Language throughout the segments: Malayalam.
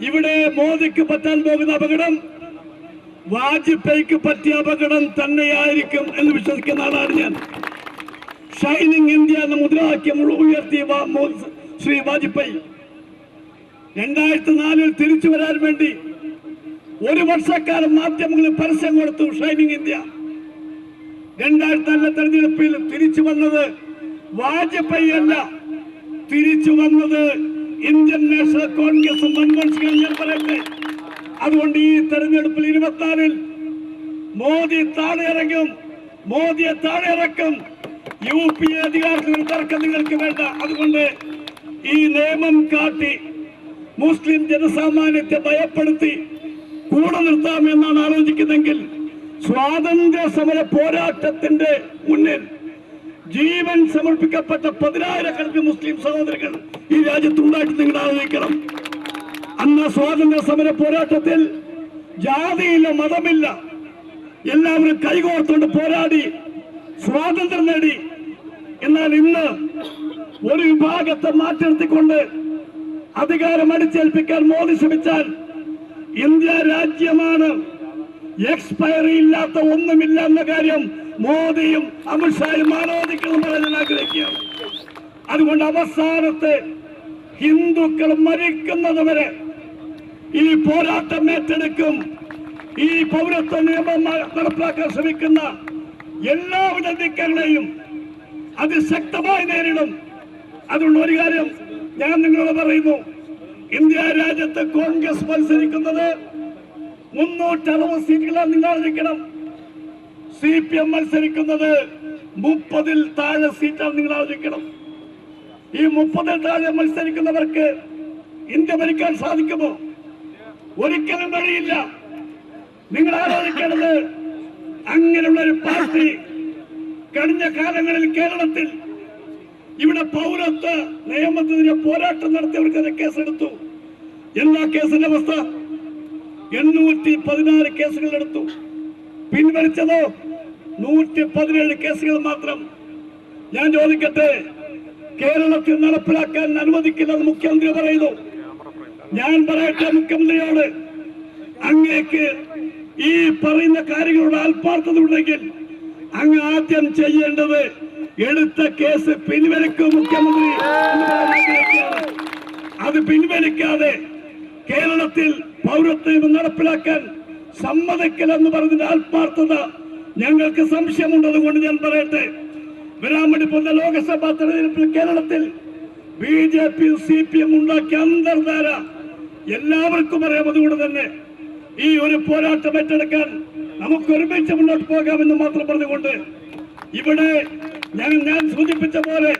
ഇവിടെ മോദിക്ക് പറ്റാൻ പോകുന്ന അപകടം വാജ്പേയിക്ക് പറ്റിയ അപകടം തന്നെയായിരിക്കും എന്ന് വിശ്വസിക്കുന്ന ആളാണ് ഞാൻ. ഷൈനിങ് ഇന്ത്യ എന്ന മുദ്രാവാക്യം ഉയർത്തിയ ശ്രീ വാജ്പേയി 2004 തിരിച്ചു വരാൻ വേണ്ടി ഒരു വർഷക്കാലം മാധ്യമങ്ങളിൽ പരസ്യം കൊടുത്തു. ഷൈനിങ് ഇന്ത്യ 2004 തെരഞ്ഞെടുപ്പിൽ തിരിച്ചു വന്നത് വാജ്പേയി അല്ല, തിരിച്ചു വന്നത് ഇന്ത്യൻ നാഷണൽ കോൺഗ്രസ് മൻമോഹൻ സിംഗ്. ഞാൻ പറയട്ടെ, അതുകൊണ്ട് ഈ തെരഞ്ഞെടുപ്പിൽ 24-ൽ മോദി താഴെ ഇറങ്ങും, മോദിയെ താഴെ ഇറക്കും. UPA അധികാരത്തിൽ ഒരു തർക്കം നിങ്ങൾക്ക് വേണ്ട. അതുകൊണ്ട് ഈ നിയമം കാട്ടി മുസ്ലിം ജനസാമാന്യത്തെ ഭയപ്പെടുത്തി കൂടെ നിർത്താമെന്നാണ് ആലോചിക്കുന്നതെങ്കിൽ സ്വാതന്ത്ര്യ സമര പോരാട്ടത്തിന്റെ മുന്നിൽ ജീവൻ സമർപ്പിക്കപ്പെട്ട 10,000-കണക്കിന് മുസ്ലിം സഹോദരങ്ങൾ ഈ രാജ്യത്തുണ്ടായിട്ട് നിങ്ങൾ ആലോചിക്കണം. അന്ന് സ്വാതന്ത്ര്യ സമര പോരാട്ടത്തിൽ ജാതിയില്ല, മതമില്ല, എല്ലാവരും കൈകോർത്തുകൊണ്ട് പോരാടി സ്വാതന്ത്ര്യം നേടി. എന്നാൽ ഇന്ന് ഒരു വിഭാഗത്തെ മാറ്റി നിർത്തിക്കൊണ്ട് അധികാരം അടിച്ചേൽപ്പിക്കാൻ മോദി ശ്രമിച്ചാൽ ഇന്ത്യ രാജ്യമാണ്, എക്സ്പയറി ഇല്ലാത്ത ഒന്നുമില്ല എന്ന കാര്യം മോദിയും അമിത്ഷായും ആലോചിക്കണം പറയാൻ ആഗ്രഹിക്കുകയാണ്. അതുകൊണ്ട് അവസാനത്തെ ഹിന്ദുക്കൾ മരിക്കുന്നത് വരെ ഈ പോരാട്ടം ഏറ്റെടുക്കും. ഈ പൗരത്വ നിയമം നടപ്പാക്കാൻ ശ്രമിക്കുന്ന എല്ലാവിധ നീക്കങ്ങളെയും അതിശക്തമായി നേരിടും. അതുകൊണ്ട് ഒരു കാര്യം ഞാൻ നിങ്ങളോട് പറയുന്നു, ഇന്ത്യ രാജ്യത്ത് കോൺഗ്രസ് മത്സരിക്കുന്നത് 360 സീറ്റുകളാണ്. നിങ്ങൾ ആലോചിക്കണം, CPM മത്സരിക്കുന്നത് 30-ൽ താഴെ സീറ്റാണ്. നിങ്ങൾ ആലോചിക്കണം, ഈ 30-ൽ താഴെ മത്സരിക്കുന്നവർക്ക് ഇന്ത്യ ഭരിക്കാൻ സാധിക്കുമോ? ഒരിക്കലും കഴിയില്ല. നിങ്ങൾ ആലോചിക്കേണ്ടത്, അങ്ങനെയുള്ള ഒരു പാർട്ടി കഴിഞ്ഞ കാലങ്ങളിൽ കേരളത്തിൽ ഇവിടെ പൗരത്വ നിയമത്തിനെതിരെ പോരാട്ടം നടത്തിയവർക്കെതിരെ കേസെടുത്തു. എന്താ കേസിന്റെ അവസ്ഥ? 816 കേസുകൾ എടുത്തു. പിൻവലിച്ചതോ 117 കേസുകൾ മാത്രം. ഞാൻ ചോദിക്കട്ടെ, കേരളത്തിൽ നടപ്പിലാക്കാൻ അനുവദിക്കില്ലെന്ന് മുഖ്യമന്ത്രി പറയുന്നു. ഞാൻ പറയട്ടെ മുഖ്യമന്ത്രിയോട്, അങ്ങേക്ക് ഈ പറയുന്ന കാര്യങ്ങളുടെ ആത്മാർത്ഥത ഉണ്ടെങ്കിൽ അങ്ങ് ആദ്യം ചെയ്യേണ്ടത് എടുത്ത കേസ് പിൻവലിക്കും മുഖ്യമന്ത്രി. അത് പിൻവലിക്കാതെ കേരളത്തിൽ പൗരത്വം നടപ്പിലാക്കാൻ സമ്മതിക്കില്ലെന്ന് പറഞ്ഞതിന്റെ ആത്മാർത്ഥത ഞങ്ങൾക്ക് സംശയമുണ്ടതുകൊണ്ട് ഞാൻ പറയട്ടെ, വരാൻ വേണ്ടി പോകുന്ന ലോക്സഭാ തെരഞ്ഞെടുപ്പിൽ കേരളത്തിൽ BJP CPM ഉണ്ടാക്കിയ അന്തർധാര എല്ലാവർക്കും അറിയാം. അതുകൊണ്ട് തന്നെ ഈ ഒരു പോരാട്ടം ഏറ്റെടുക്കാൻ നമുക്ക് ഒരുമിച്ച് മുന്നോട്ട് പോകാമെന്ന് മാത്രം പറഞ്ഞുകൊണ്ട് ഇവിടെ ഞാൻ സൂചിപ്പിച്ച പോലെ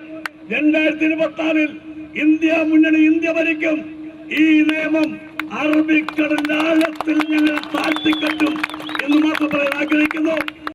2024-ൽ ഇന്ത്യ മുന്നണി, ഇന്ത്യ ഭരിക്കും. ഈ നിയമം അറബിക്കടലിന്റെ ആഴത്തിൽ ഞങ്ങൾ താഴ്ത്തിക്കെട്ടും എന്ന് മാത്രം പറയാൻ ആഗ്രഹിക്കുന്നു.